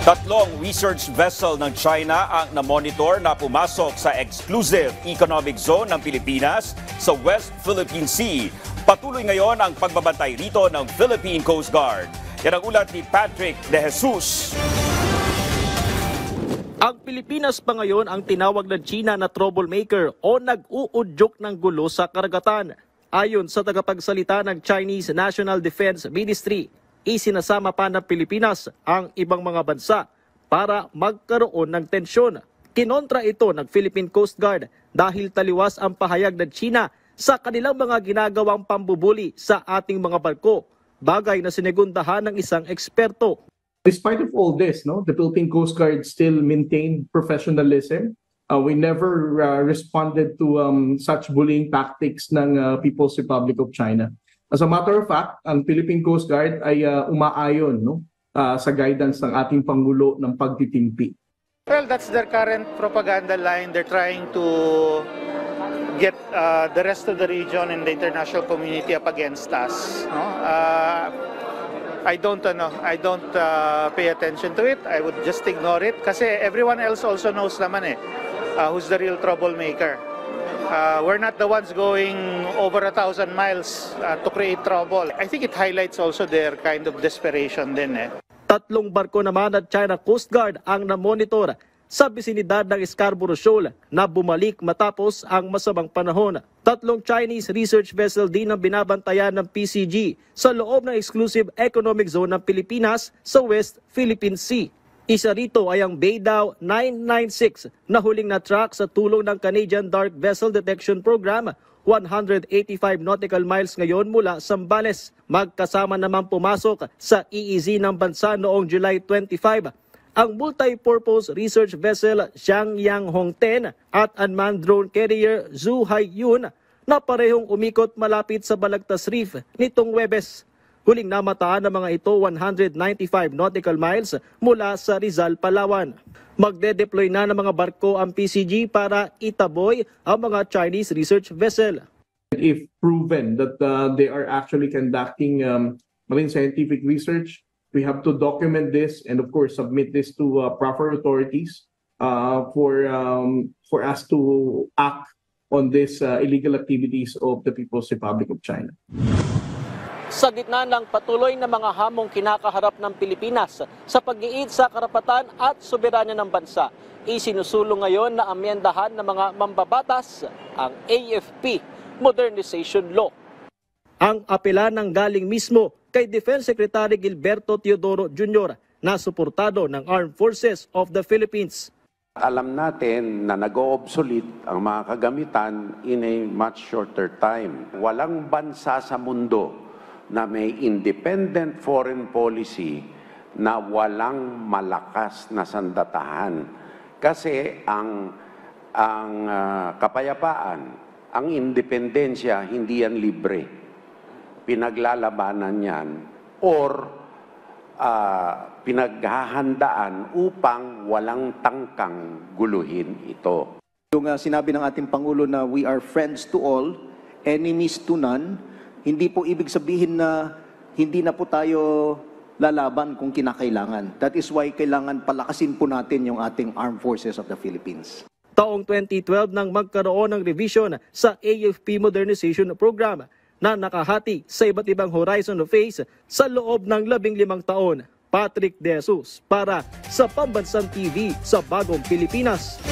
Tatlong research vessel ng China ang namonitor na pumasok sa exclusive economic zone ng Pilipinas sa West Philippine Sea. Patuloy ngayon ang pagbabantay rito ng Philippine Coast Guard. Yan ang ulat ni Patrick De Jesus. Ang Pilipinas pa ngayon ang tinawag ng China na troublemaker o nag-uudyok ng gulo sa karagatan. Ayon sa tagapagsalita ng Chinese National Defense Ministry, isinasama pa ng Pilipinas ang ibang mga bansa para magkaroon ng tensyon. Kinontra ito ng Philippine Coast Guard dahil taliwas ang pahayag ng China sa kanilang mga ginagawang pambubuli sa ating mga barko, bagay na sinigundahan ng isang eksperto. Despite of all this, the Philippine Coast Guard still maintained professionalism. We never responded to such bullying tactics ng People's Republic of China. As a matter of fact, ang Philippine Coast Guard ay umaayon sa guidance ng ating Pangulo ng pagtitimpi. Well, that's their current propaganda line. They're trying to get the rest of the region and the international community up against us. I don't pay attention to it. I would just ignore it kasi everyone else also knows naman who's the real troublemaker. We're not the ones going over 1,000 miles to create trouble. I think it highlights also their kind of desperation din. Tatlong barko naman at China Coast Guard ang namonitor sa bisinidad ng Scarborough Shoal na bumalik matapos ang masamang panahon. Tatlong Chinese research vessel din ang binabantayan ng PCG sa loob ng exclusive economic zone ng Pilipinas sa West Philippine Sea. Isa rito ay ang Beidao 996 na huling na-track sa tulong ng Canadian Dark Vessel Detection Program, 185 nautical miles ngayon mula Zambales. Magkasama naman pumasok sa EEZ ng bansa noong July 25 ang multi-purpose research vessel Xiangyang Hongten at unmanned drone carrier Zhu Haiyun na parehong umikot malapit sa Balagtas Reef nitong Huwebes. Huling namataan ng mga ito 195 nautical miles mula sa Rizal, Palawan. Magde-deploy na ng mga barko ang PCG para itaboy ang mga Chinese research vessel. If proven that they are actually conducting marine scientific research, we have to document this and of course submit this to proper authorities for us to act on these illegal activities of the People's Republic of China. Sa gitna ng patuloy na mga hamong kinakaharap ng Pilipinas sa pag-iid sa karapatan at soberanya ng bansa, isinusulong ngayon na amyendahan ng mga mambabatas ang AFP Modernization Law. Ang apela ng galing mismo kay Defense Secretary Gilberto Teodoro Jr. na suportado ng Armed Forces of the Philippines. Alam natin na nag-o-obsolete ang mga kagamitan in a much shorter time. Walang bansa sa mundo na may independent foreign policy na walang malakas na sandatahan. Kasi ang kapayapaan, ang independensya, hindi yan libre. Pinaglalabanan yan or pinaghahandaan upang walang tangkang guluhin ito. Yung sinabi ng ating Pangulo na we are friends to all, enemies to none, hindi po ibig sabihin na hindi na po tayo lalaban kung kinakailangan. That is why kailangan palakasin po natin yung ating Armed Forces of the Philippines. Taong 2012 nang magkaroon ng revision sa AFP Modernization Program na nakahati sa iba't ibang horizon of phase sa loob ng 15 taon. Patrick De Jesus para sa Pambansang TV sa Bagong Pilipinas.